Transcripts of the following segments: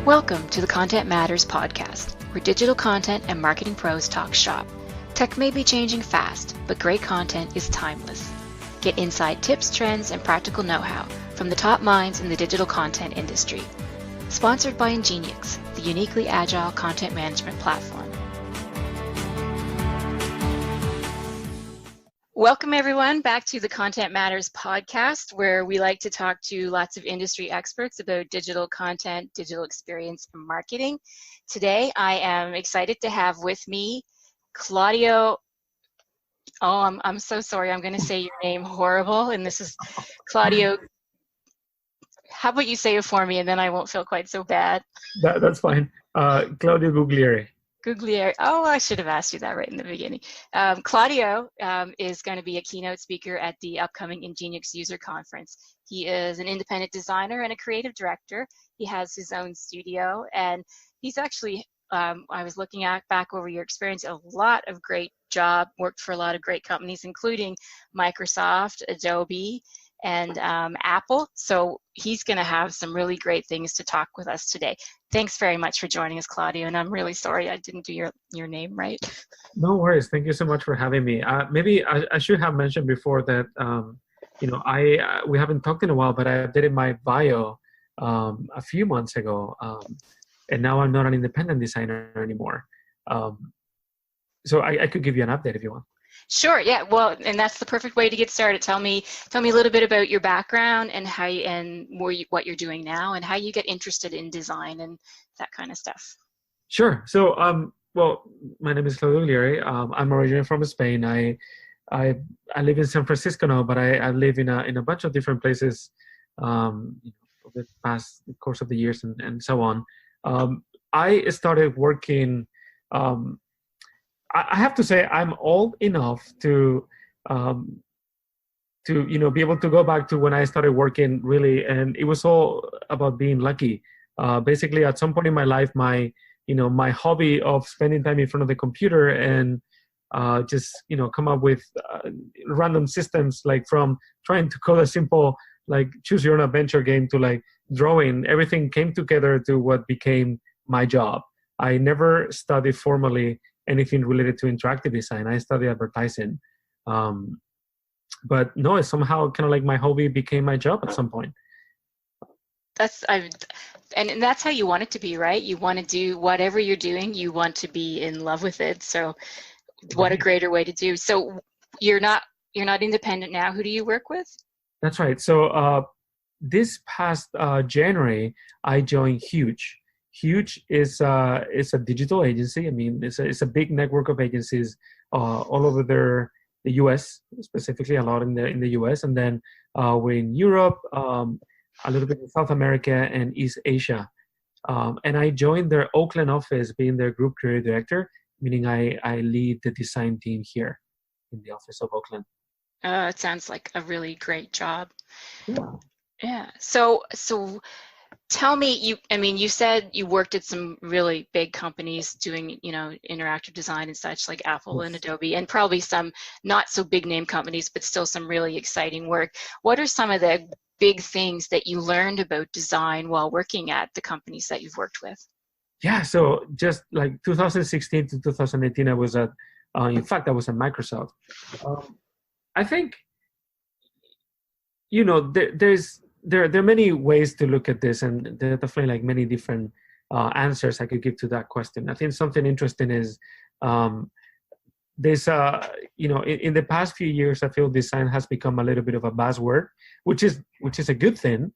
Welcome to the Content Matters podcast, where digital content and marketing pros talk shop. Tech may be changing fast, but great content is timeless. Get inside tips, trends, and practical know-how from the top minds in the digital content industry. Sponsored by Ingeniux, the uniquely agile content management platform. Welcome everyone back to the Content Matters podcast, where we like to talk to lots of industry experts about digital content, digital experience, and marketing. Today, I am excited to have with me Claudio. Oh, I'm so sorry. I'm going to say your name horrible, and this is Claudio. How about you say it for me, and then I won't feel quite so bad. That's fine. Claudio Guglieri. Guglieri. Oh, I should have asked you that right in the beginning. Claudio is going to be a keynote speaker at the upcoming Ingeniux User Conference. He is an independent designer and a creative director. He has his own studio, and he's actually, I was looking back over your experience, a lot of great job, worked for a lot of great companies, including Microsoft, Adobe, and Apple. So he's going to have some really great things to talk with us today. Thanks very much for joining us, Claudio, and I'm really sorry I didn't do your name right. No worries. Thank you so much for having me. Maybe I should have mentioned before that, we haven't talked in a while, but I updated my bio a few months ago, and now I'm not an independent designer anymore. So I could give you an update if you want. Sure. Yeah. Well, and that's the perfect way to get started. Tell me a little bit about your background and how what you're doing now and how you get interested in design and that kind of stuff. Sure. So, well, my name is Claudio Guglieri. I'm originally from Spain. I live in San Francisco now, but I live in a bunch of different places over the past course of the years and so on. I started working. I have to say I'm old enough to be able to go back to when I started working really, and it was all about being lucky. Basically, at some point in my life, my hobby of spending time in front of the computer and just come up with random systems, like from trying to code a simple like choose your own adventure game to like drawing, everything came together to what became my job. I never studied formally anything related to interactive design. I studied advertising. But no, it's somehow kind of like my hobby became my job at some point. And that's how you want it to be, right? You want to do whatever you're doing, you want to be in love with it. So what a greater way to do. So you're not independent now. Who do you work with? That's right. So this past January, I joined Huge. Huge is a digital agency. I mean, it's a big network of agencies all over the U.S., specifically a lot in the U.S. And then we're in Europe, a little bit in South America and East Asia. And I joined their Oakland office, being their group creative director, meaning I lead the design team here in the office of Oakland. It sounds like a really great job. Yeah. So tell me, you said you worked at some really big companies doing, interactive design and such, like Apple and Adobe, and probably some not so big name companies, but still some really exciting work. What are some of the big things that you learned about design while working at the companies that you've worked with? Yeah, so just like 2016 to 2018, I was at Microsoft. I think, there are many ways to look at this, and there are definitely like many different answers I could give to that question. I think something interesting is there's in the past few years, I feel design has become a little bit of a buzzword, which is a good thing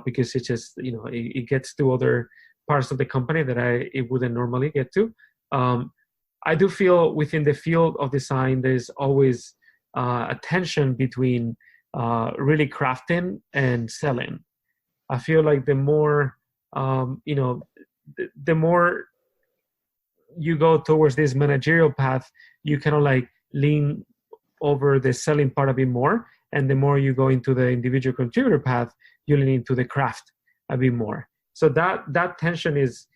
because it just it gets to other parts of the company that it wouldn't normally get to. I do feel within the field of design there's always a tension between really crafting and selling. I feel like the more the more you go towards this managerial path, you kind of like lean over the selling part a bit more, and the more you go into the individual contributor path, you lean into the craft a bit more. So that tension is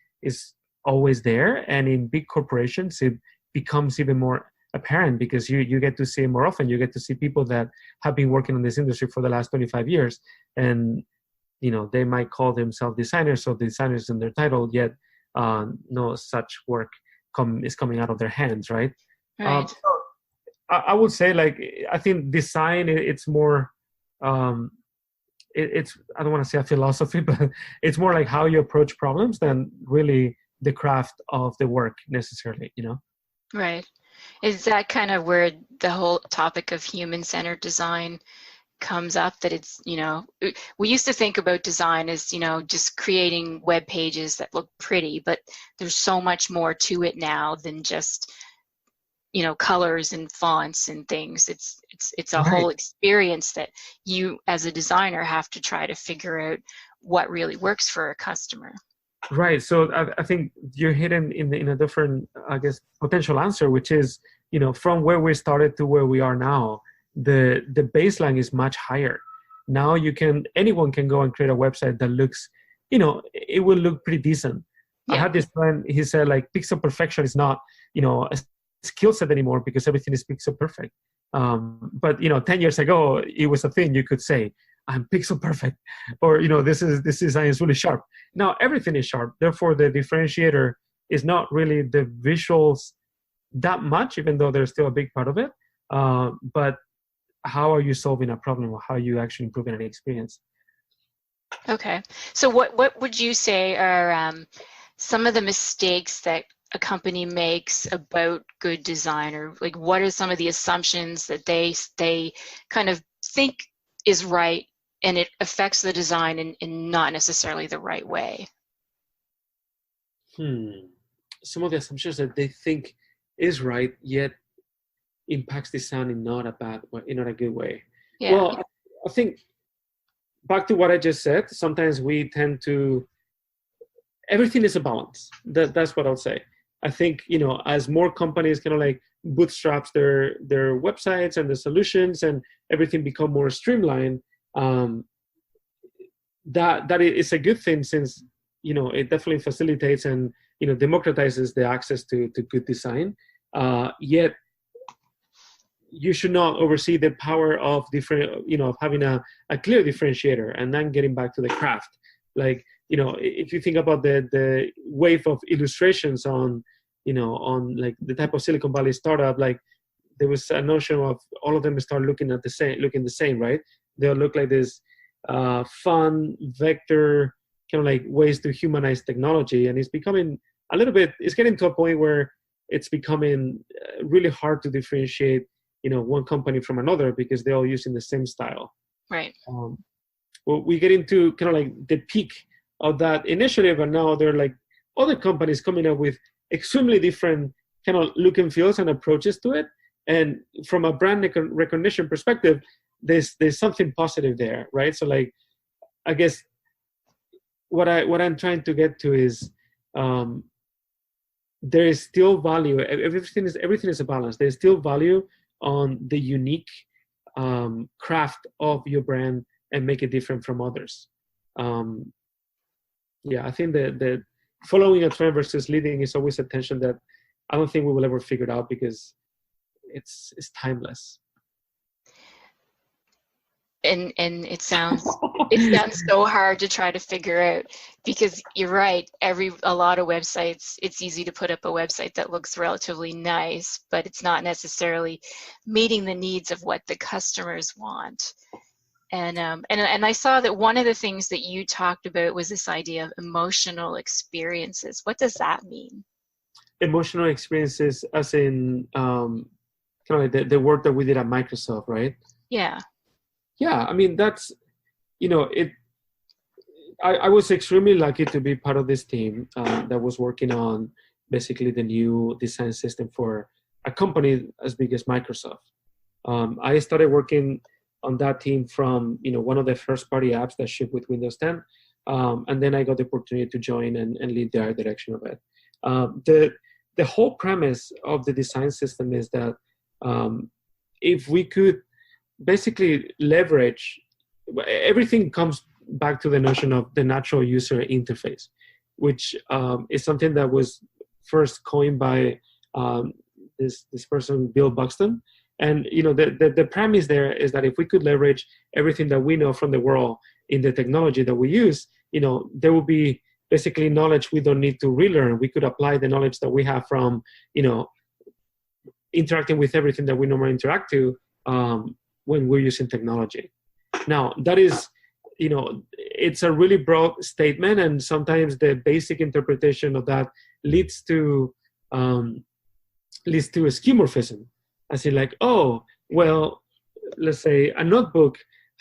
always there, and in big corporations it becomes even more apparent because you get to see it more often. You get to see people that have been working in this industry for the last 25 years, and they might call themselves designers, so designers in their title, yet no such work is coming out of their hands, right? Right. So I would say, like, I think design, it's more, it's, I don't want to say a philosophy, but it's more like how you approach problems than really the craft of the work necessarily, Right. Is that kind of where the whole topic of human-centered design comes up? That it's, we used to think about design as, just creating web pages that look pretty, but there's so much more to it now than just, colors and fonts and things. It's a Right. whole experience that you as a designer have to try to figure out what really works for a customer. Right. So I think you're hidden in a different, I guess, potential answer, which is, from where we started to where we are now, the baseline is much higher. Now anyone can go and create a website that looks, it will look pretty decent. Yeah. I had this friend, he said, like, pixel perfection is not, a skill set anymore because everything is pixel perfect. But 10 years ago, it was a thing you could say, I'm pixel perfect, or this design is really sharp. Now everything is sharp. Therefore, the differentiator is not really the visuals that much, even though there's still a big part of it. But how are you solving a problem, or how are you actually improving an experience? Okay, so what would you say are some of the mistakes that a company makes about good design, or like what are some of the assumptions that they kind of think is right, and it affects the design in not necessarily the right way? Some of the assumptions that they think is right, yet impacts design in not a bad way, in not a good way. Yeah. Well, I think back to what I just said, sometimes we tend to, everything is a balance. That's what I'll say. I think, as more companies kind of like bootstraps their websites and the solutions and everything become more streamlined, that is a good thing, since it definitely facilitates and democratizes the access to good design. Yet you should not oversee the power of of having a clear differentiator, and then getting back to the craft. Like, if you think about the wave of illustrations on like the type of Silicon Valley startup, like there was a notion of all of them start looking the same, right? They'll look like this fun vector kind of like ways to humanize technology, and it's becoming it's getting to a point where it's becoming really hard to differentiate one company from another, because they're all using the same style. Right. Well, we get into kind of like the peak of that initiative, and now there are like other companies coming up with extremely different kind of look and feels and approaches to it. And from a brand recognition perspective, there's something positive there, right? So, like, I guess what I'm trying to get to is there is still value. Everything is a balance. There's still value on the unique craft of your brand and make it different from others. I think that following a trend versus leading is always a tension that I don't think we will ever figure it out, because it's timeless. And it sounds so hard to try to figure out, because you're right, a lot of websites, it's easy to put up a website that looks relatively nice, but it's not necessarily meeting the needs of what the customers want. And I saw that one of the things that you talked about was this idea of emotional experiences. What does that mean? Emotional experiences, as in kind of like the work that we did at Microsoft, right? Yeah. Yeah, I mean, that's, I was extremely lucky to be part of this team that was working on basically the new design system for a company as big as Microsoft. I started working on that team from, one of the first party apps that shipped with Windows 10. And then I got the opportunity to join and lead the art direction of it. The whole premise of the design system is that if we could basically leverage, everything comes back to the notion of the natural user interface, which is something that was first coined by this person, Bill Buxton. And the premise there is that if we could leverage everything that we know from the world in the technology that we use, there will be basically knowledge we don't need to relearn. We could apply the knowledge that we have from, interacting with everything that we normally interact to when we're using technology. Now, that is, it's a really broad statement, and sometimes the basic interpretation of that leads to a skeuomorphism. As in like, oh, well, let's say a notebook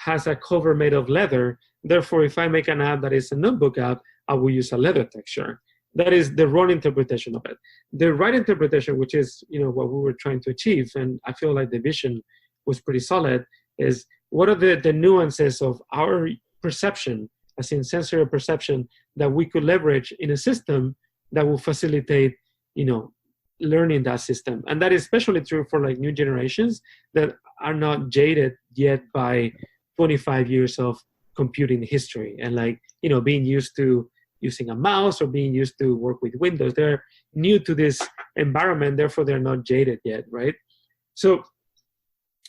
has a cover made of leather. Therefore, if I make an app that is a notebook app, I will use a leather texture. That is the wrong interpretation of it. The right interpretation, which is what we were trying to achieve, and I feel like the vision was pretty solid, is what are the nuances of our perception, as in sensory perception, that we could leverage in a system that will facilitate, learning that system. And that is especially true for like new generations that are not jaded yet by 25 years of computing history and like, being used to using a mouse or being used to work with Windows. They're new to this environment, therefore they're not jaded yet, right? So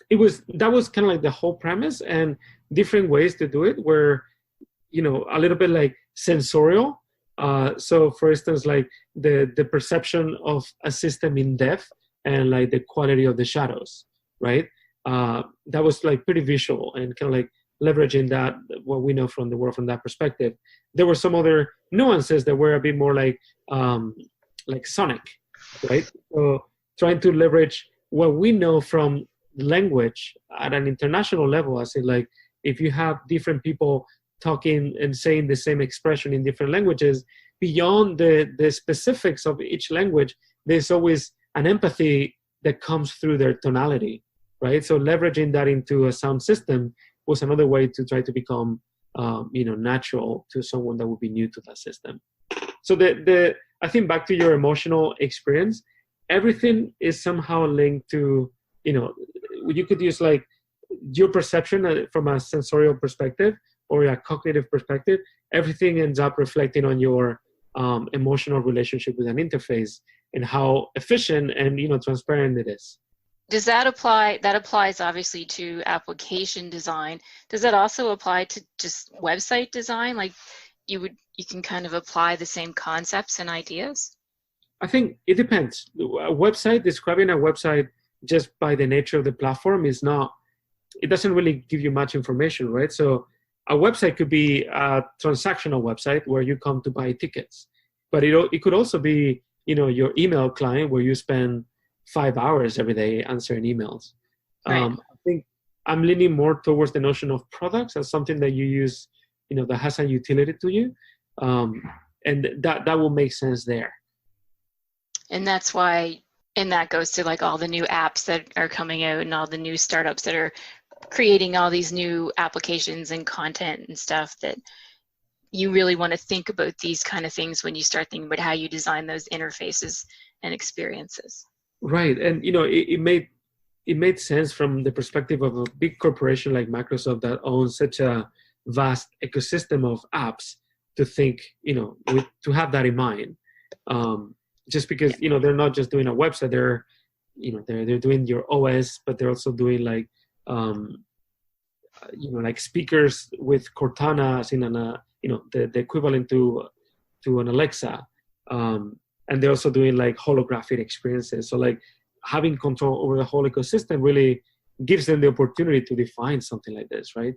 that was kind of like the whole premise, and different ways to do it were, a little bit like sensorial. So for instance, like the perception of a system in depth and like the quality of the shadows, right? That was like pretty visual and kind of like leveraging that, what we know from the world from that perspective. There were some other nuances that were a bit more like sonic, right? So trying to leverage what we know from language at an international level. I say like, if you have different people talking and saying the same expression in different languages, beyond the specifics of each language, there's always an empathy that comes through their tonality, right? So leveraging that into a sound system was another way to try to become, natural to someone that would be new to that system. So I think back to your emotional experience, everything is somehow linked to, you could use like your perception from a sensorial perspective or a cognitive perspective. Everything ends up reflecting on your emotional relationship with an interface and how efficient and transparent it is. Does that apply? That applies obviously to application design. Does that also apply to just website design? Like you can kind of apply the same concepts and ideas? I think it depends. Describing a website just by the nature of the platform it doesn't really give you much information, right? So a website could be a transactional website where you come to buy tickets, but it could also be, your email client where you spend 5 hours every day answering emails. Right. I think I'm leaning more towards the notion of products as something that you use, that has a utility to you. And that will make sense there. And that's why, and that goes to like all the new apps that are coming out and all the new startups that are creating all these new applications and content and stuff, that you really want to think about these kind of things when you start thinking about how you design those interfaces and experiences. Right. And, it made sense from the perspective of a big corporation like Microsoft that owns such a vast ecosystem of apps to think, to have that in mind. Just because, they're not just doing a website, they're doing your OS, but they're also doing like, like speakers with Cortana, as in the equivalent to an Alexa. And they're also doing like holographic experiences. So like having control over the whole ecosystem really gives them the opportunity to define something like this, right?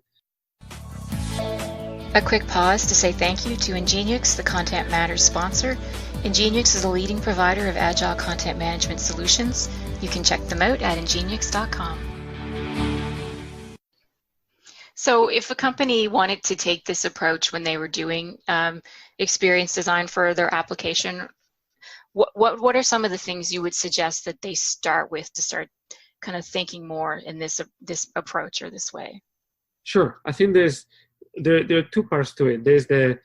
A quick pause to say thank you to Ingeniux, the Content Matters sponsor. Ingeniux is a leading provider of agile content management solutions. You can check them out at ingeniux.com. So if a company wanted to take this approach when they were doing experience design for their application, what are some of the things you would suggest that they start with to start kind of thinking more in this approach or this way? Sure. I think there are two parts to it. There's the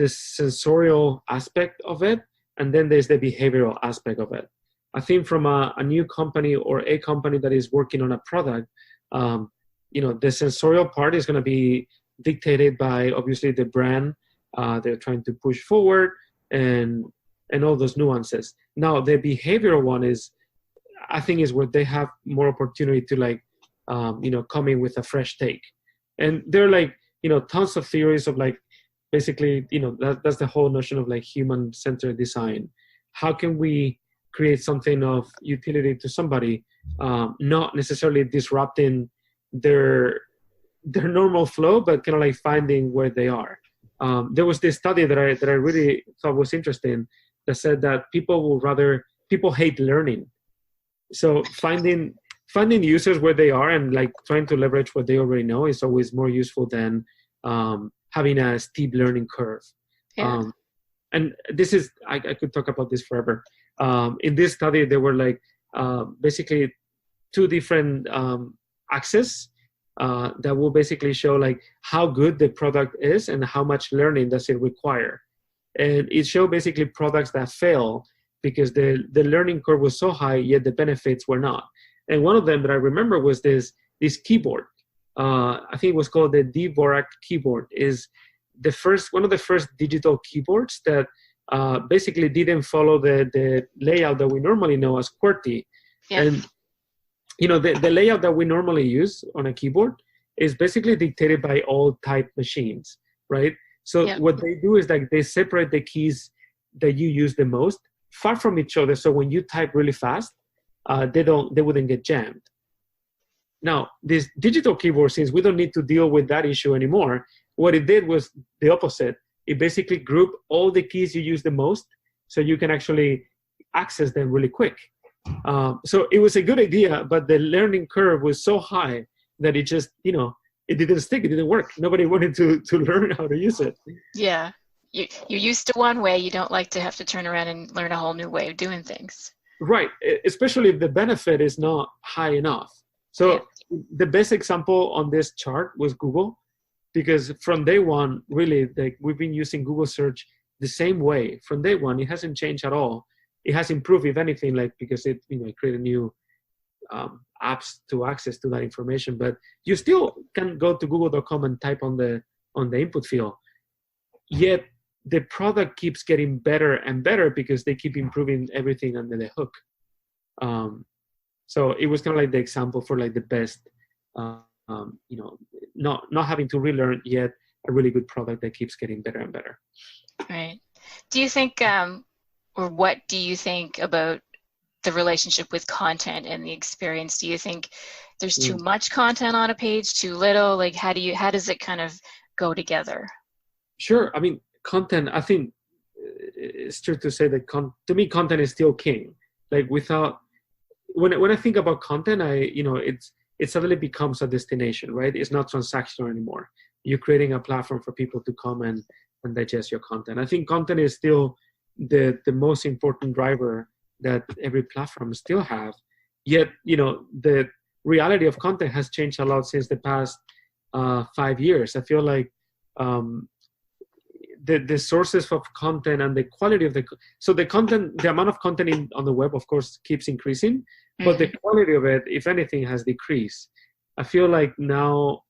sensorial aspect of it, and then there's the behavioral aspect of it. I think from a new company or a company that is working on a product, the sensorial part is going to be dictated by obviously the brand they're trying to push forward and all those nuances. Now the behavioral one is where they have more opportunity to like come in with a fresh take. And they're like tons of theories of like, basically, that's the whole notion of like human-centered design. How can we create something of utility to somebody, not necessarily disrupting their normal flow, but kind of like finding where they are. There was this study that I really thought was interesting that said that people hate learning. So finding users where they are and like trying to leverage what they already know is always more useful than having a steep learning curve. Yeah. And this is, I could talk about this forever. In this study, there were like basically two different axes that will basically show like how good the product is and how much learning does it require. And it showed basically products that fail because the learning curve was so high, yet the benefits were not. And one of them that I remember was this keyboard. I think it was called the Dvorak keyboard. Is one of the first digital keyboards that basically didn't follow the layout that we normally know as QWERTY. Yeah. And the layout that we normally use on a keyboard is basically dictated by all type machines, right? So yeah. What they do is like they separate the keys that you use the most far from each other. So when you type really fast, they wouldn't get jammed. Now, this digital keyboard, since we don't need to deal with that issue anymore, what it did was the opposite. It basically grouped all the keys you use the most so you can actually access them really quick. So it was a good idea, but the learning curve was so high that it just, it didn't stick, it didn't work. Nobody wanted to learn how to use it. Yeah. You're used to one way, you don't like to have to turn around and learn a whole new way of doing things. Right, especially if the benefit is not high enough. So the best example on this chart was Google, because from day one, really, we've been using Google search the same way. From day one, it hasn't changed at all. It has improved, if anything, like because it created new apps to access to that information. But you still can go to google.com and type on the input field. Yet the product keeps getting better and better because they keep improving everything under the hook. So it was kind of like the example for like the best, not having to relearn, yet a really good product that keeps getting better and better. Right. Do you think, or what do you think about the relationship with content and the experience? Do you think there's too much content on a page, too little? Like, how does it kind of go together? Sure. I mean, content, I think it's true to say that to me, content is still king. Like when I think about content, it suddenly becomes a destination, right? It's not transactional anymore. You're creating a platform for people to come and digest your content. I think content is still the most important driver that every platform still have. Yet, the reality of content has changed a lot since the past 5 years. I feel like the sources of content and the quality of the content, the amount of content on the web, of course, keeps increasing, but the quality of it, if anything, has decreased. I feel like now,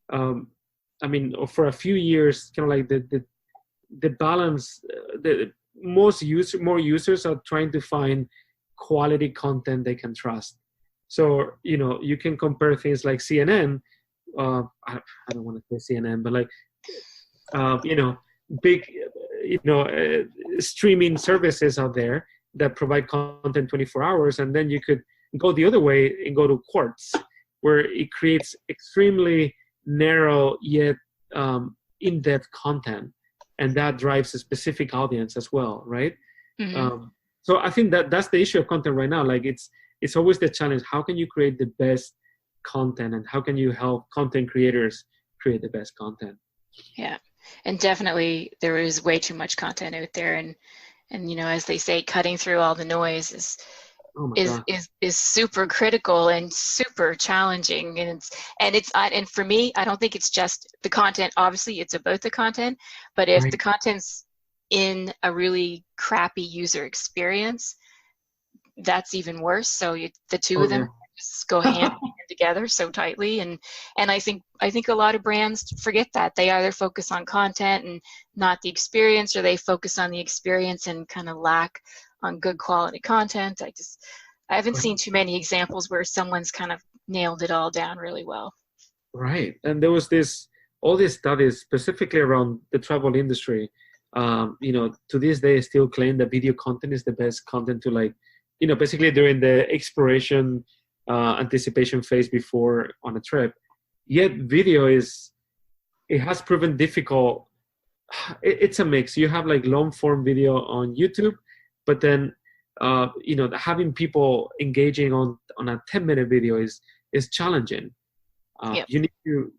for a few years, kind of like the balance, more users are trying to find quality content they can trust. So, you can compare things like CNN, I don't want to say CNN, but like, big, streaming services out there that provide content 24 hours. And then you could go the other way and go to Quartz, where it creates extremely narrow yet in-depth content. And that drives a specific audience as well, right? Mm-hmm. So I think that's the issue of content right now. Like it's always the challenge. How can you create the best content, and how can you help content creators create the best content? Yeah. And definitely there is way too much content out there, and as they say, cutting through all the noise is super critical and super challenging, and for me, I don't think it's just the content. Obviously it's about the content, but if the content's in a really crappy user experience, that's even worse. So the two of them just go hand in hand together so tightly, and I think a lot of brands forget that. They either focus on content and not the experience, or they focus on the experience and kind of lack on good quality content. I haven't seen too many examples where someone's kind of nailed it all down really well. Right. And there was this all these studies specifically around the travel industry, to this day still claim that video content is the best content to, like, basically during the exploration, anticipation phase before on a trip. Yet video it has proven difficult. It's a mix. You have like long form video on YouTube, but then having people engaging on a 10-minute video is challenging. Yep. You need to,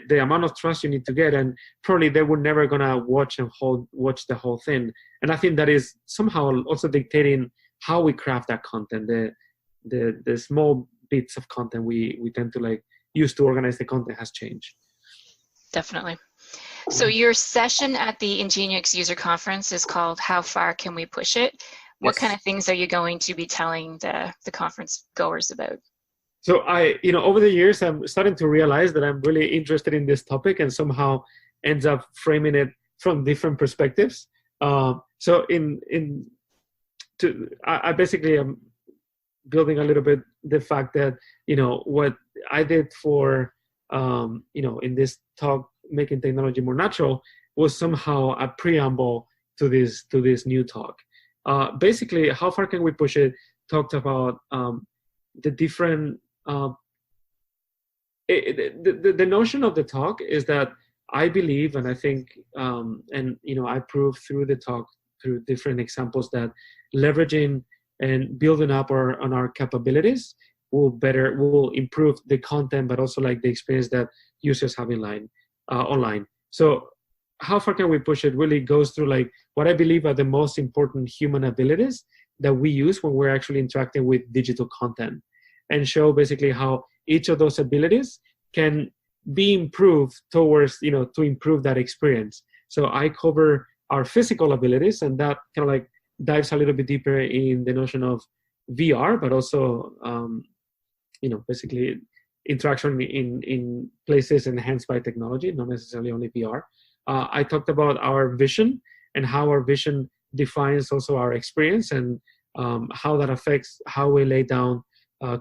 the amount of trust you need to get, and probably they were never gonna watch the whole thing. And I think that is somehow also dictating how we craft that content. The small bits of content we tend to like use to organize the content has changed. Definitely. So your session at the Ingeniux User Conference is called "How Far Can We Push It?" What kind of things are you going to be telling the conference goers about? So over the years, I'm starting to realize that I'm really interested in this topic, and somehow ends up framing it from different perspectives. So I basically am building a little bit the fact that, what I did for, in this talk, making technology more natural, was somehow a preamble to this new talk. Basically, how far can we push it? Talked about the different. The notion of the talk is that I believe, and I think, I prove through the talk, through different examples, that leveraging and building up on our capabilities will improve the content, but also like the experience that users have online. So how far can we push it really goes through like what I believe are the most important human abilities that we use when we're actually interacting with digital content, and show basically how each of those abilities can be improved towards, to improve that experience. So I cover our physical abilities, and that kind of like dives a little bit deeper in the notion of VR, but also, basically interaction in places enhanced by technology, not necessarily only VR. I talked about our vision and how our vision defines also our experience, and how that affects how we lay down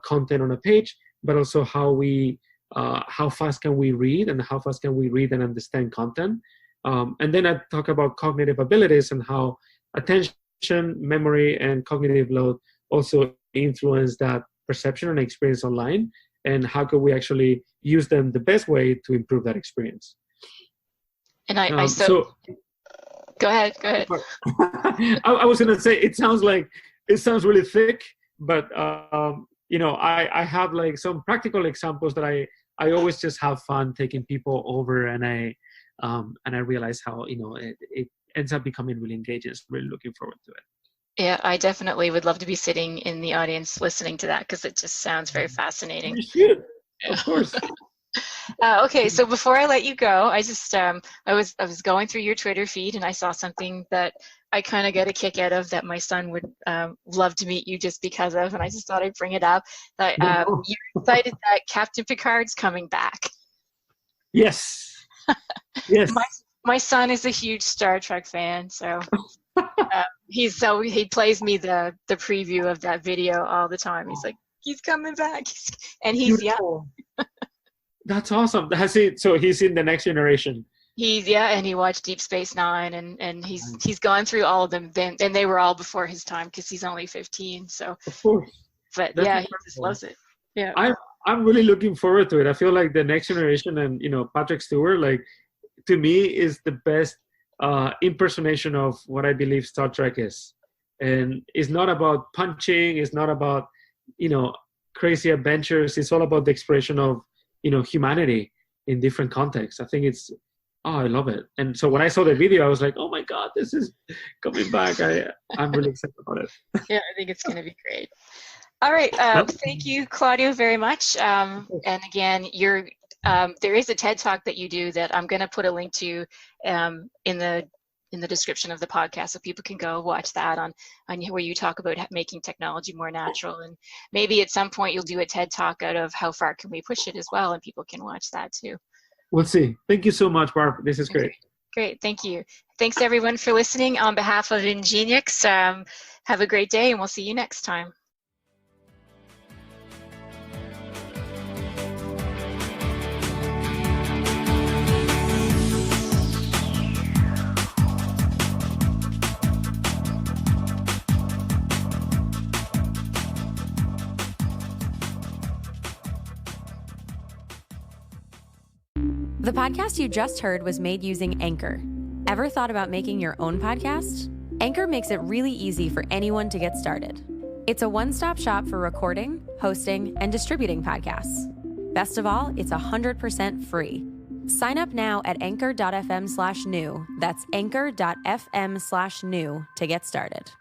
content on a page, but also how fast can we read, and how fast can we read and understand content. And then I talk about cognitive abilities and how attention, memory, and cognitive load also influence that perception and experience online, and how can we actually use them the best way to improve that experience. And go ahead. I was going to say, it sounds really thick, but I have like some practical examples that I always just have fun taking people over, and I realize how it ends up becoming really engaging. So really looking forward to it. Yeah, I definitely would love to be sitting in the audience listening to that, because it just sounds very fascinating. You should, of course. Okay, so before I let you go, I just I was going through your Twitter feed, and I saw something that I kind of get a kick out of, that my son would love to meet you just because of, and I just thought I'd bring it up. That you decided that Captain Picard's coming back. Yes. Yes. My son is a huge Star Trek fan, so he plays me the preview of that video all the time. He's like, he's coming back, and he's young. That's awesome. So he's in the next generation. And he watched Deep Space Nine, and he's gone through all of them. And they were all before his time, because he's only 15. So of course. But that's he just loves it. Yeah. I'm really looking forward to it. I feel like the next generation, and Patrick Stewart, like, to me, is the best impersonation of what I believe Star Trek is. And it's not about punching. It's not about crazy adventures. It's all about the expression of humanity in different contexts. I think I love it. And so when I saw the video, I was like, oh my God, this is coming back. I'm really excited about it. Yeah, I think it's going to be great. All right. Thank you, Claudio, very much. And again, there is a TED Talk that you do that I'm going to put a link to in the description of the podcast, so people can go watch that on where you talk about making technology more natural. And maybe at some point you'll do a TED Talk out of how far can we push it as well, and people can watch that too. We'll see. Thank you so much, Barb. This is great. Great. Thank you. Thanks everyone for listening. On behalf of Ingeniux, have a great day, and we'll see you next time. The podcast you just heard was made using Anchor. Ever thought about making your own podcast? Anchor makes it really easy for anyone to get started. It's a one-stop shop for recording, hosting, and distributing podcasts. Best of all, it's 100% free. Sign up now at anchor.fm/new. That's anchor.fm/new to get started.